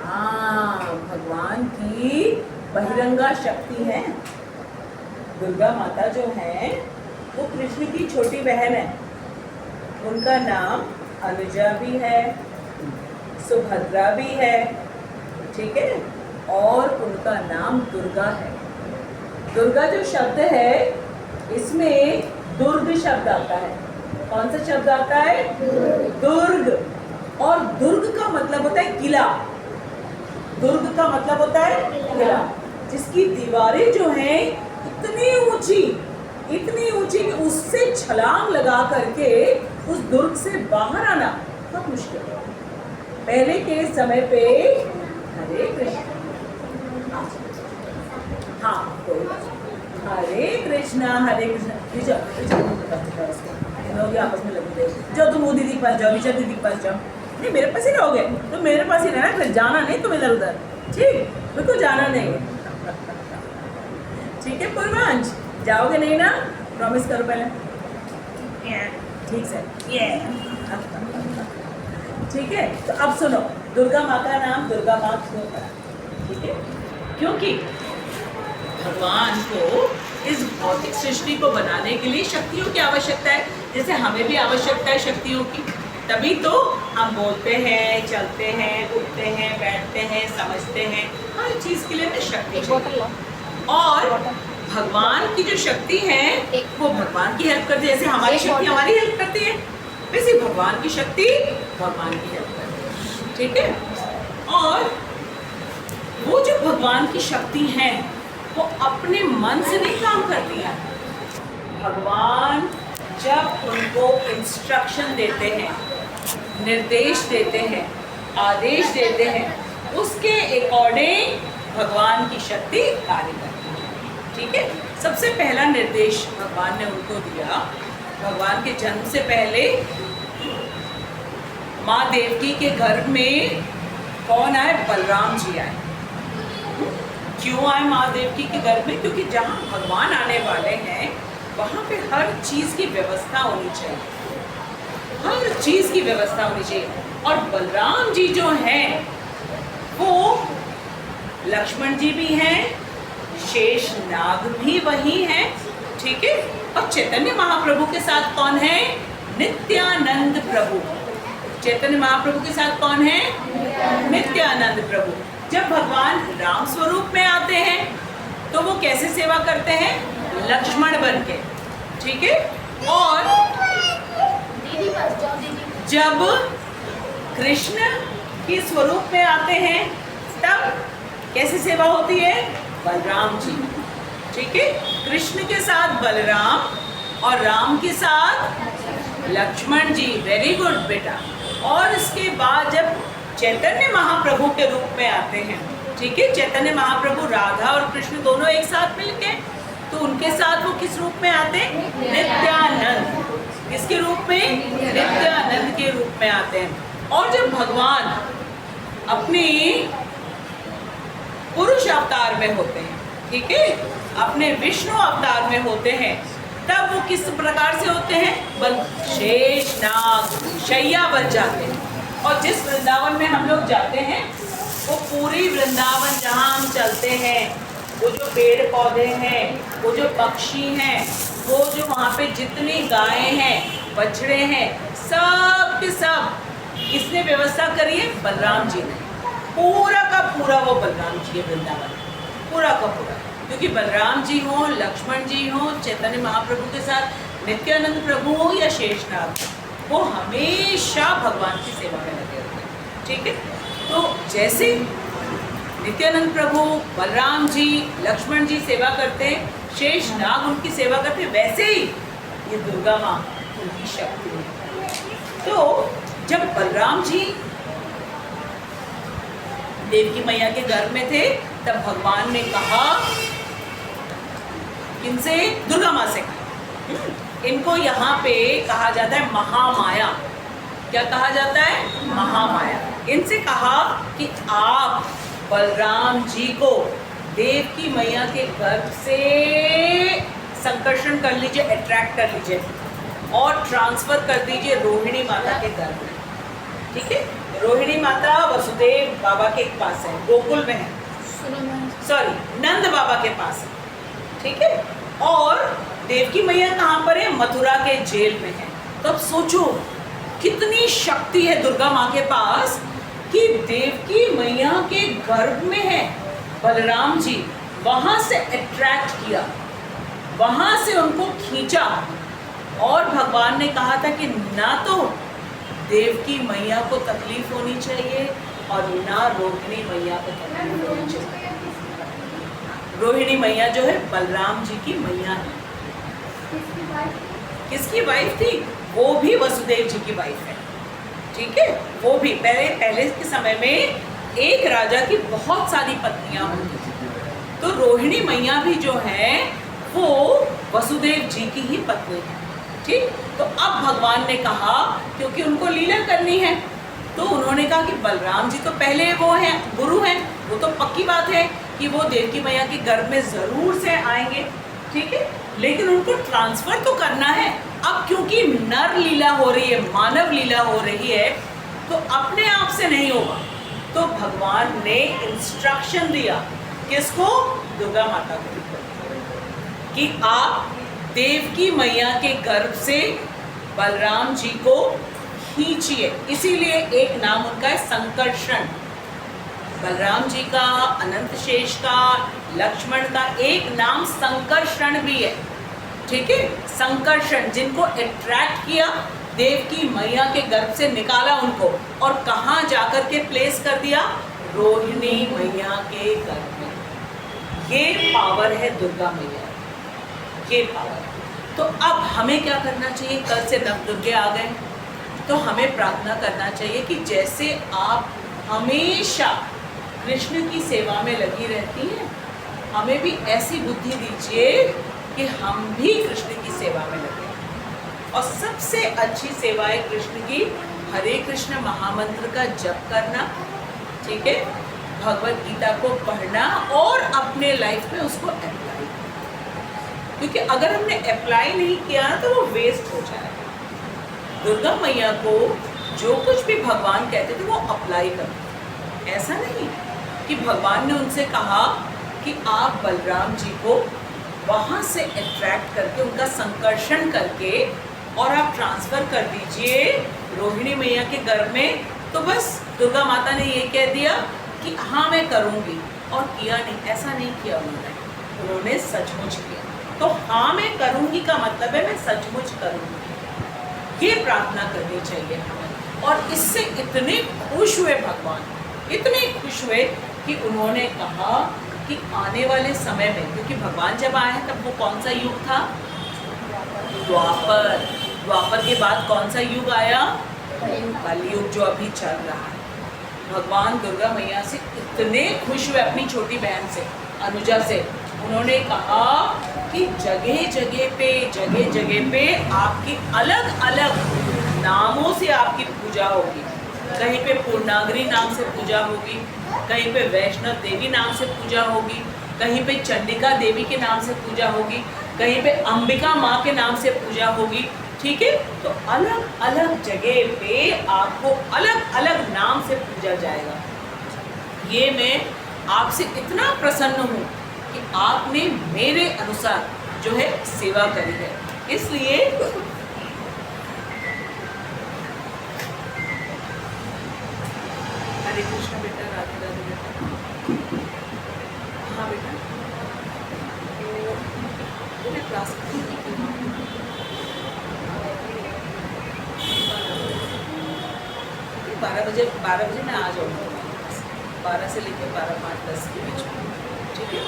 हाँ, भगवान की बहिरंगा शक्ति है। दुर्गा माता जो है वो कृष्ण की छोटी बहन है। उनका नाम अनुजा भी है, सुभद्रा भी है, ठीक है, और उनका नाम दुर्गा है। दुर्गा जो शब्द है इसमें दुर्ग शब्द आता है। कौन सा शब्द आता है? दुर्ग। और दुर्ग का मतलब होता है किला। दुर्ग का मतलब होता है किला, जिसकी दीवारें जो हैं इतनी ऊंची कि उससे छलांग लगा करके उस दुर्ग से बाहर आना बहुत मुश्किल है। पहले के समय पे हरे कृष्ण, हाँ हरे कृष्णा आपस में लगे थे। जाओ तुम वो दीदी के पास जाओ, नीचे दीदी के पास जाओ। नहीं, मेरे पास ही रहोगे तो मेरे पास ही रहना, फिर जाना नहीं तुम इधर उधर, ठीक? बिल्कुल जाना नहीं है, ठीक है? पूर्वांश, जाओगे नहीं ना? प्रॉमिस करो पहले। ठीक से, ठीक है? तो अब सुनो, दुर्गा माँ का नाम दुर्गा माँ क्यों पड़ा? ठीक है, क्योंकि भगवान को इस भौतिक सृष्टि को बनाने के लिए शक्तियों की आवश्यकता है, जैसे हमें भी आवश्यकता है शक्तियों की। तभी तो हम बोलते हैं, चलते हैं, उठते हैं, बैठते हैं, समझते हैं, हर चीज के लिए हमें शक्ति चाहिए। और भगवान की जो शक्ति है वो भगवान की हेल्प करती है। जैसे हमारी शक्ति हमारी हेल्प करती है, वैसे भगवान की शक्ति भगवान की हेल्प करती है, ठीक है? और वो जो भगवान की शक्ति है वो अपने मन से नहीं काम करती है। भगवान जब उनको इंस्ट्रक्शन देते हैं, निर्देश देते हैं, आदेश देते हैं, उसके अकॉर्डिंग भगवान की शक्ति कार्य करती है, ठीक है? सबसे पहला निर्देश भगवान ने उनको दिया। भगवान के जन्म से पहले माँ देवकी के गर्भ में कौन आए? बलराम जी आए। क्यों आए माँ देवकी के गर्भ में? क्योंकि जहाँ भगवान आने वाले हैं वहाँ पे हर चीज की व्यवस्था होनी चाहिए, हर चीज की व्यवस्था होनी चाहिए। और बलराम जी जो हैं वो लक्ष्मण जी भी हैं, शेष नाग भी वही हैं, ठीक है? और चैतन्य महाप्रभु के साथ कौन है? नित्यानंद प्रभु। चैतन्य महाप्रभु के साथ कौन है? नित्यानंद प्रभु। जब भगवान राम स्वरूप में आते हैं तो वो कैसे सेवा करते हैं? लक्ष्मण बन के, ठीक है? और जब कृष्ण के स्वरूप में आते हैं तब कैसे सेवा होती है? बलराम जी, ठीक है? कृष्ण के साथ बलराम और राम के साथ लक्ष्मण जी। वेरी गुड बेटा। और इसके बाद जब चैतन्य महाप्रभु के रूप में आते हैं, ठीक है? चैतन्य महाप्रभु राधा और कृष्ण दोनों एक साथ मिलके, तो उनके साथ वो किस रूप में आते हैं? नित्यानंद। किसके रूप में? नित्यानंद के रूप में आते हैं। और जब भगवान अपने पुरुष अवतार में होते हैं, ठीक है, अपने विष्णु अवतार में होते हैं, तब वो किस प्रकार से होते हैं? बल शेष नाग शैया बन जाते हैं। और जिस वृंदावन में हम लोग जाते हैं वो पूरी वृंदावन जहाँ हम चलते हैं, वो जो पेड़ पौधे हैं, वो जो पक्षी हैं, वो जो वहाँ पे जितनी गायें हैं, बछड़े हैं, सब के सब किसने व्यवस्था करी है? बलराम जी ने। पूरा का पूरा वो बलराम जी है वृंदावन, पूरा का पूरा। क्योंकि बलराम जी हो, लक्ष्मण जी हो, चैतन्य महाप्रभु के साथ नित्यानंद प्रभु हो या शेषनाग, वो हमेशा भगवान की सेवा में लगे होते हैं, ठीक है? तो जैसे नित्यानंद प्रभु, बलराम जी, लक्ष्मण जी सेवा करते हैं, शेष नाग उनकी सेवा करते हैं, वैसे ही ये दुर्गा माँ उनकी शक्ति है। तो जब बलराम जी देवकी मैया के गर्भ में थे तब भगवान ने कहा, इनसे दुर्गा माँ से कहा, इनको यहाँ पे कहा जाता है महामाया। क्या कहा जाता है? महामाया। इनसे कहा कि आप बलराम जी को देवकी मैया के गर्भ से संकर्षण कर लीजिए, अट्रैक्ट कर लीजिए और ट्रांसफर कर दीजिए रोहिणी माता के गर्भ में, ठीक है? रोहिणी माता वसुदेव बाबा के पास है, गोकुल में है, सॉरी नंद बाबा के पास है, ठीक है। और देवकी मैया कहाँ पर है? मथुरा के जेल में है। तो अब सोचो कितनी शक्ति है दुर्गा माँ के पास कि देवकी मैया के गर्भ में है बलराम जी, वहां से अट्रैक्ट किया, वहां से उनको खींचा। और भगवान ने कहा था कि ना तो देवकी मैया को तकलीफ होनी चाहिए और ना रोहिणी मैया को तकलीफ होनी चाहिए। रोहिणी मैया जो है बलराम जी की मैया है। किसकी वाइफ थी? वो भी वसुदेव जी की वाइफ है, ठीक है। वो भी पहले के समय में एक राजा की बहुत सारी पत्नियां होती थी, तो रोहिणी मैया भी जो है वो वसुदेव जी की ही पत्नी है, ठीक। तो अब भगवान ने कहा क्योंकि उनको लीला करनी है, तो उन्होंने कहा कि बलराम जी तो पहले वो हैं, गुरु हैं, वो तो पक्की बात है कि वो देवकी मैया के गर्भ में जरूर से आएंगे, ठीक है। लेकिन उनको ट्रांसफर तो करना है। अब क्योंकि नर लीला हो रही है, मानव लीला हो रही है, तो अपने आप से नहीं होगा। तो भगवान ने इंस्ट्रक्शन दिया किसको? दुर्गा माता को, कि आप देवकी मैया के गर्भ से बलराम जी को खींचिए। इसीलिए एक नाम उनका है संकर्षण। बलराम जी का, अनंत शेष का, लक्ष्मण का एक नाम संकर्षण भी है, ठीक है। संकर्षण, जिनको अट्रैक्ट किया, देवकी मैया के गर्भ से निकाला उनको और कहाँ जाकर के प्लेस कर दिया? रोहिणी मैया के गर्भ में। ये पावर है दुर्गा मैया, ये पावर। तो अब हमें क्या करना चाहिए? कल से नवदुर्गे आ गए, तो हमें प्रार्थना करना चाहिए कि जैसे आप हमेशा कृष्ण की सेवा में लगी रहती हैं, हमें भी ऐसी बुद्धि दीजिए कि हम भी कृष्ण की सेवा में लगे। और सबसे अच्छी सेवा है कृष्ण की हरे कृष्ण महामंत्र का जप करना, ठीक है, भगवत गीता को पढ़ना और अपने लाइफ में उसको अप्लाई, क्योंकि अगर हमने अप्लाई नहीं किया तो वो वेस्ट हो जाएगा। दुर्गा मैया को जो कुछ भी भगवान कहते थे वो अप्लाई करते, ऐसा नहीं कि भगवान ने उनसे कहा कि आप बलराम जी को वहाँ से अट्रैक्ट करके, उनका संकर्षण करके और आप ट्रांसफ़र कर दीजिए रोहिणी मैया के गर्भ में। तो बस दुर्गा माता ने ये कह दिया कि हाँ मैं करूँगी, और किया नहीं, ऐसा नहीं किया उन्होंने सचमुच किया। तो हाँ मैं करूँगी का मतलब है मैं सचमुच करूँगी। ये प्रार्थना करनी चाहिए हमें। और इससे इतने खुश हुए भगवान, इतने खुश हुए कि उन्होंने कहा कि आने वाले समय में, क्योंकि भगवान जब आए हैं तब वो कौन सा युग था? द्वापर। द्वापर के बाद कौन सा युग आया? कलयुग, जो अभी चल रहा है। भगवान दुर्गा मैया से इतने खुश हुए, अपनी छोटी बहन से, अनुजा से, उन्होंने कहा कि जगह जगह पे आपकी अलग अलग नामों से आपकी पूजा होगी। कहीं पे पूर्णागिरी नाम से पूजा होगी, कहीं पे वैष्णव देवी नाम से पूजा होगी, कहीं पे चंडिका देवी के नाम से पूजा होगी, कहीं पे अंबिका माँ के नाम से पूजा होगी, ठीक है। तो अलग अलग जगह पे आपको अलग अलग नाम से पूजा जाएगा। ये मैं आपसे इतना प्रसन्न हूँ कि आपने मेरे अनुसार जो है सेवा करी है, इसलिए हरे कृष्ण बेटा, राधे राधे बेटा। हाँ बेटा, तो क्लास 12 बजे मैं आ जाऊँगा, 12 से लेकर 12:05-10 के बीच में, ठीक है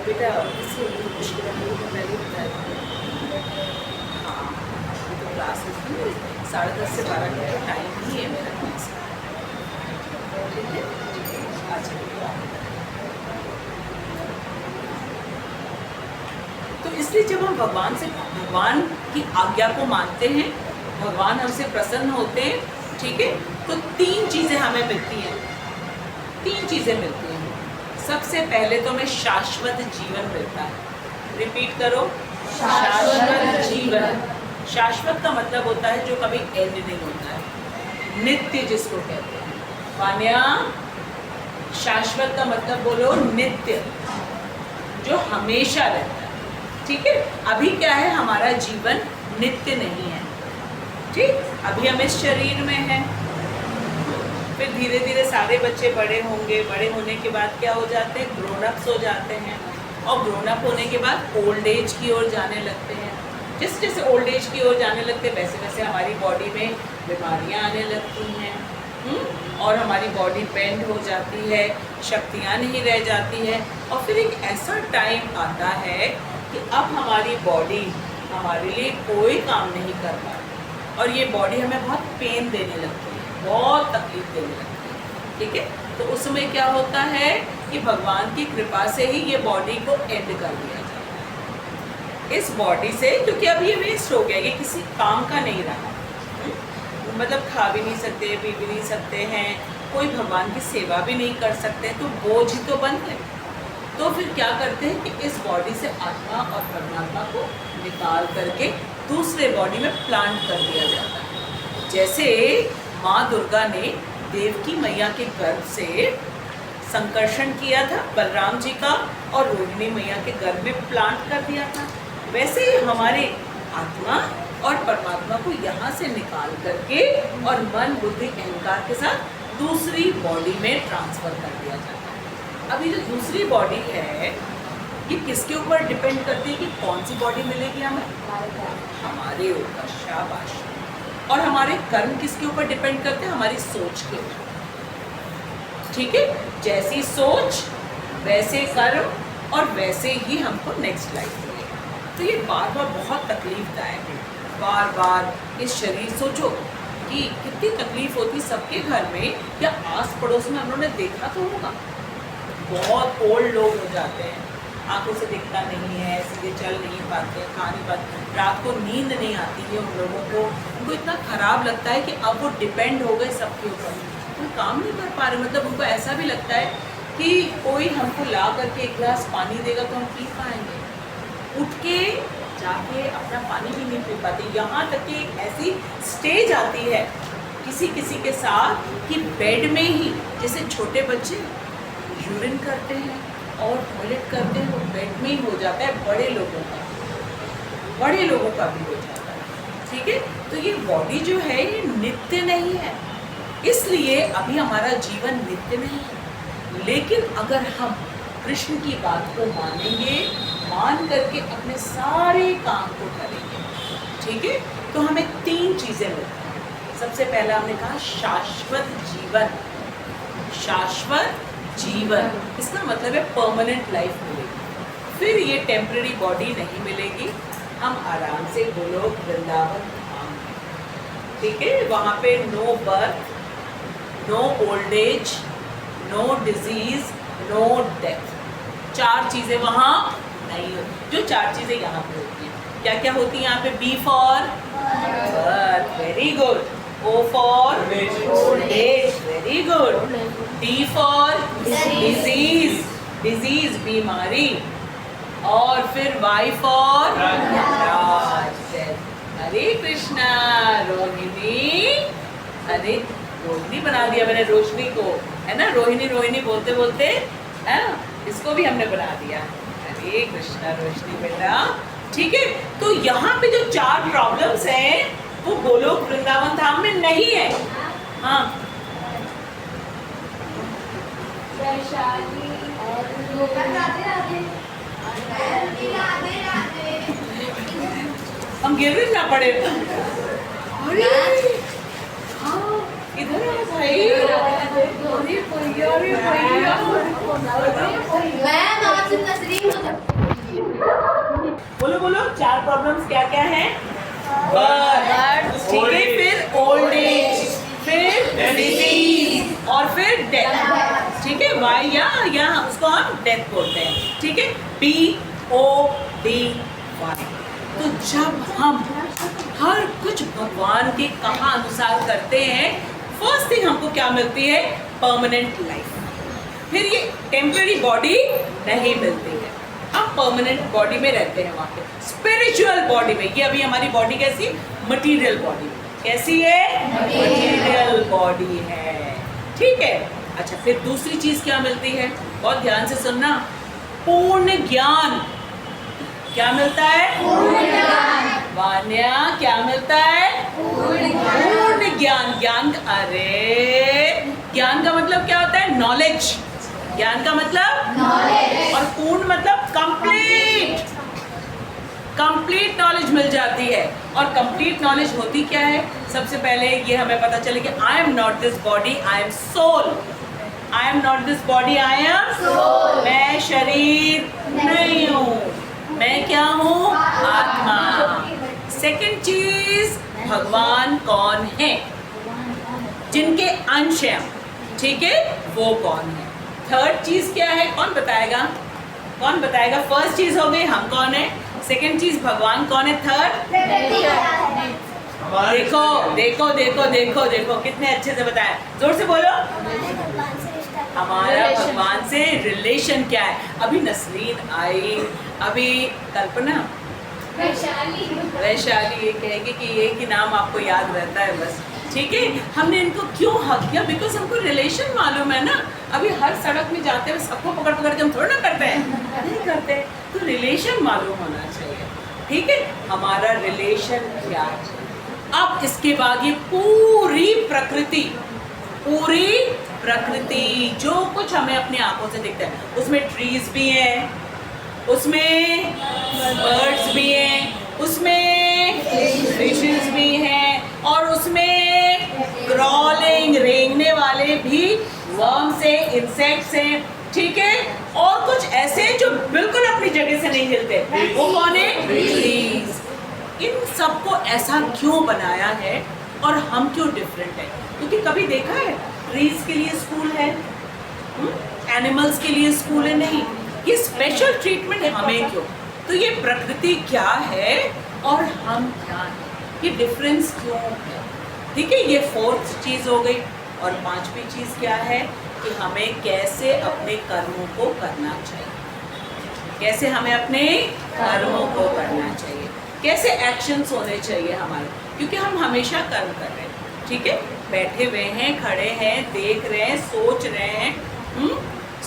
बेटा। इससे मुश्किल पहले बताया, हाँ तो क्लास 10:30 से 12 का टाइम ही है मेरा क्लास, ठीक है। अच्छा, तो इसलिए जब हम भगवान की आज्ञा को मानते हैं, भगवान हमसे प्रसन्न होते हैं, ठीक है, तो 3 चीज़ें हमें मिलती हैं, 3 चीज़ें मिलती हैं। सबसे पहले तो हमें शाश्वत जीवन मिलता है। रिपीट करो, शाश्वत जीवन, शाश्वत का मतलब होता है जो कभी एंड नहीं होता है, नित्य जिसको कहते हैं। मान्या, शाश्वत का मतलब बोलो नित्य, जो हमेशा रहता है। ठीक है, अभी क्या है, हमारा जीवन नित्य नहीं है। ठीक, अभी हम इस शरीर में हैं, फिर धीरे धीरे सारे बच्चे बड़े होंगे, बड़े होने के बाद क्या हो जाते हैं, ग्रोन अप्स हो जाते हैं, और ग्रोन अप होने के बाद ओल्ड एज की ओर जाने लगते हैं। जैसे जैसे ओल्ड एज की ओर जाने लगते हैं वैसे वैसे हमारी बॉडी में बीमारियां आने लगती हैं, और हमारी बॉडी बेंड हो जाती है, शक्तियां नहीं रह जाती है, और फिर एक ऐसा टाइम आता है कि अब हमारी बॉडी हमारे लिए कोई काम नहीं कर पाती, और ये बॉडी हमें बहुत पेन देने लगती है, बहुत तकलीफ देने लगती है। ठीक है, तो उस समय क्या होता है कि भगवान की कृपा से ही ये बॉडी को एंड कर दिया जाता है, इस बॉडी से, क्योंकि अब ये वेस्ट हो गया, ये किसी काम का नहीं रहा। मतलब खा भी नहीं सकते, पी भी नहीं सकते हैं, कोई भगवान की सेवा भी नहीं कर सकते, तो बोझ ही तो बन गए। तो फिर क्या करते हैं कि इस बॉडी से आत्मा और परमात्मा को निकाल करके दूसरे बॉडी में प्लांट कर दिया जाता है। जैसे माँ दुर्गा ने देवकी मैया के गर्भ से संकर्षण किया था बलराम जी का, और रोहिणी मैया के गर्भ में प्लांट कर दिया था, वैसे ही हमारे आत्मा और परमात्मा को यहाँ से निकाल करके और मन बुद्धि अहंकार के साथ दूसरी बॉडी में ट्रांसफर कर दिया जाता है। अभी जो दूसरी बॉडी है ये किसके ऊपर डिपेंड करती है कि कौन सी बॉडी मिलेगी हमें, हमारे ऊपर। शाबाश। और हमारे कर्म किसके ऊपर डिपेंड करते हैं, हमारी सोच के ऊपर। ठीक है, जैसी सोच वैसे कर्म, और वैसे ही हमको नेक्स्ट लाइफ मिलेगी। तो ये बार बार बहुत तकलीफदायक है, बार बार इस शरीर, सोचो कि कितनी तकलीफ होती सबके घर में, या आस पड़ोस में हम लोगों ने देखा तो होगा, बहुत ओल्ड लोग हो जाते हैं, आंखों से दिखता नहीं है, सीधे चल नहीं पाते, खा नहीं पाते, रात को नींद नहीं आती है उन लोगों को, उनको इतना ख़राब लगता है कि अब वो डिपेंड हो गए सबके ऊपर, कोई काम नहीं कर पा रहे। मतलब उनको ऐसा भी लगता है कि कोई हमको ला करके एक गिलास पानी देगा तो हम पी पाएंगे, उठ के जाके अपना पानी भी नहीं पी पाते। यहाँ तक कि एक ऐसी स्टेज आती है किसी किसी के साथ कि बेड में ही, जैसे छोटे बच्चे यूरिन करते हैं और टॉयलेट करते हैं, वो बेड में ही हो जाता है, बड़े लोगों का भी हो जाता है। ठीक है, तो ये बॉडी जो है ये नित्य नहीं है, इसलिए अभी हमारा जीवन नित्य नहीं है। लेकिन अगर हम कृष्ण की बात को मानेंगे, मान करके अपने सारे काम को करेंगे, ठीक है, तो हमें 3 चीज़ें मिलती हैं। सबसे पहला हमने कहा शाश्वत जीवन। शाश्वत जीवन, इसका मतलब है परमानेंट लाइफ मिलेगी। फिर ये टेम्पररी बॉडी नहीं मिलेगी, हम आराम से गोलोक वृंदावन धाम, ठीक है, वहाँ पे no birth, no old age, no disease, no death. 4 चीज़ें वहाँ नहीं होती, जो 4 चीज़ें यहाँ पे होती हैं। क्या क्या होती है यहाँ पे? B for birth, very good. O for old age, very good. D for disease, disease बीमारी, और फिर Y फॉर हरे कृष्णा। रोहिणी, अरे रोहिणी बना दिया मैंने रोशनी को, है ना, रोहिणी रोहिणी बोलते बोलते है ना, इसको भी हमने बना दिया। हरे कृष्णा रोशनी बेटा, ठीक है। तो यहाँ पे जो 4 प्रॉब्लम्स हैं वो गोलोक वृंदावन धाम में नहीं है। हाँ, हम गिर ना पड़े। अरे हाँ, इधर आ भाई। अरे भैया, अरे भैया, बोलो बोलो 4 प्रॉब्लम्स क्या क्या हैं? बर्थ, ठीक है, फिर ओल्ड एज, फिर डिजीज, और फिर डेथ, ठीक है। वाई या उसको हम डेथ बोलते हैं, ठीक है, PODY। तो जब हम हर कुछ भगवान के कहा अनुसार करते हैं, फर्स्ट थिंग हमको क्या मिलती है? Permanent life. फिर ये टेम्पररी बॉडी नहीं मिलती है। अब परमानेंट बॉडी में रहते हैं वहाँ पे, स्पिरिचुअल बॉडी में। ये अभी हमारी बॉडी कैसी, मटीरियल बॉडी, कैसी है, मटीरियल बॉडी है, ठीक है। अच्छा, फिर दूसरी चीज क्या मिलती है, बहुत ध्यान से सुनना, पूर्ण ज्ञान। क्या मिलता है, पूर्ण ज्ञान। वान्या, क्या मिलता है, पूर्ण ज्ञान। ज्ञान, अरे ज्ञान का मतलब क्या होता है, नॉलेज। ज्ञान का मतलब नॉलेज, और पूर्ण मतलब कंप्लीट। कंप्लीट नॉलेज मिल जाती है। और कंप्लीट नॉलेज होती क्या है, सबसे पहले ये हमें पता चले कि I am not this body, I am soul. I am not this body, I am soul. मैं शरीर नहीं हूँ, मैं क्या हूँ, आत्मा। सेकंड चीज, भगवान कौन है, जिनके अंश हैं, ठीक है, वो कौन है। थर्ड चीज क्या है, कौन बताएगा, कौन बताएगा। फर्स्ट चीज हो गई हम कौन है, सेकंड चीज भगवान कौन है, थर्ड देखो देखो देखो देखो देखो कितने अच्छे से बताया, जोर से बोलो। हमारा भगवान से रिलेशन क्या है। अभी नसरीन आई, अभी कल्पना, वैशाली ये कहेगी कि ये की नाम आपको याद रहता है बस, ठीक है। हमने इनको क्यों हक किया, बिकॉज हमको रिलेशन मालूम है ना। अभी हर सड़क में जाते हुए सबको पकड़ पकड़ के हम थोड़ा ना करते हैं, नहीं करते, तो रिलेशन मालूम होना चाहिए, ठीक है। हमारा रिलेशन क्या है। अब इसके बाद ये पूरी प्रकृति, पूरी प्रकृति जो कुछ हमें अपनी आंखों से दिखता है, उसमें ट्रीज भी हैं, उसमें बर्ड्स भी हैं, उसमें फिशेस भी हैं, और उसमें क्रॉलिंग रेंगने वाले भी वर्म्स हैं, इंसेक्ट्स हैं, ठीक है। और कुछ ऐसे जो बिल्कुल अपनी जगह से नहीं हिलते, वो कौन है, ट्रीज। इन सबको ऐसा क्यों बनाया है और हम क्यों डिफरेंट है, क्योंकि कभी देखा है ट्रीज के लिए स्कूल है, एनिमल्स के लिए स्कूल है, नहीं। ये स्पेशल ट्रीटमेंट हमें क्यों, तो ये प्रकृति क्या है और हम क्या हैं, ये डिफरेंस क्यों है, ठीक है। ये फोर्थ चीज हो गई। और पांचवी चीज क्या है कि हमें कैसे अपने कर्मों को करना चाहिए, कैसे हमें अपने कर्मों को करना चाहिए, कैसे एक्शंस होने चाहिए हमारे, क्योंकि हम हमेशा कर्म कर रहे हैं, ठीक है। बैठे हुए हैं, खड़े हैं, देख रहे हैं, सोच रहे हैं,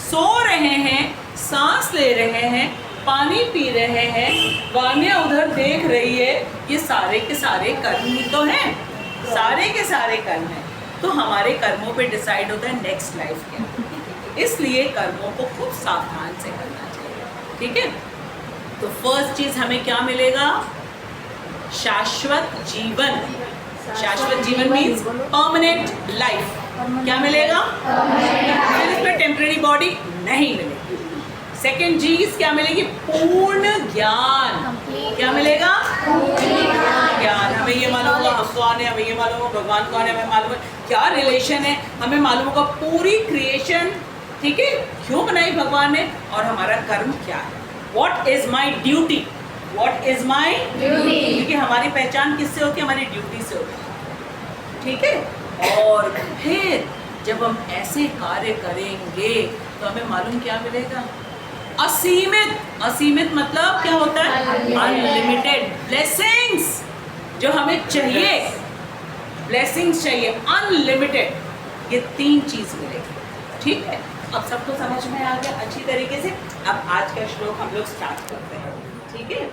सो रहे हैं, सांस ले रहे हैं, पानी पी रहे हैं, वान्या उधर देख रही है, ये सारे के सारे कर्म ही तो हैं, सारे के सारे कर्म हैं। तो हमारे कर्मों पे डिसाइड होता है नेक्स्ट लाइफ क्या, इसलिए कर्मों को खूब सावधान से करना चाहिए, ठीक है। तो फर्स्ट चीज हमें क्या मिलेगा, शाश्वत जीवन। शाश्वत जीवन मीन्स परमानेंट लाइफ। क्या मिलेगा, फिर इसमें टेम्परेरी बॉडी नहीं मिलेगी। सेकेंड चीज क्या मिलेगी, पूर्ण ज्ञान। क्या मिलेगा, ज्ञान। हमें ये मालूम होगा हम कौन है, हमें ये मालूम होगा भगवान कौन है, हमें मालूम है क्या रिलेशन है, हमें मालूम होगा पूरी क्रिएशन, ठीक है, क्यों बनाई भगवान ने, और हमारा कर्म क्या है, what is my duty, what is my duty. क्योंकि हमारी पहचान किससे होती है, हमारी ड्यूटी से होती है, ठीक है। और फिर जब हम ऐसे कार्य करेंगे तो हमें मालूम क्या मिलेगा, असीमित। असीमित मतलब क्या होता है, अनलिमिटेड ब्लेसिंग्स, जो हमें चाहिए, ब्लेसिंग्स चाहिए अनलिमिटेड, ये तीन चीज मिलेगी, ठीक है। अब सबको समझ में आ गया अच्छी तरीके से। अब आज का श्लोक हम लोग स्टार्ट करते हैं, ठीक है।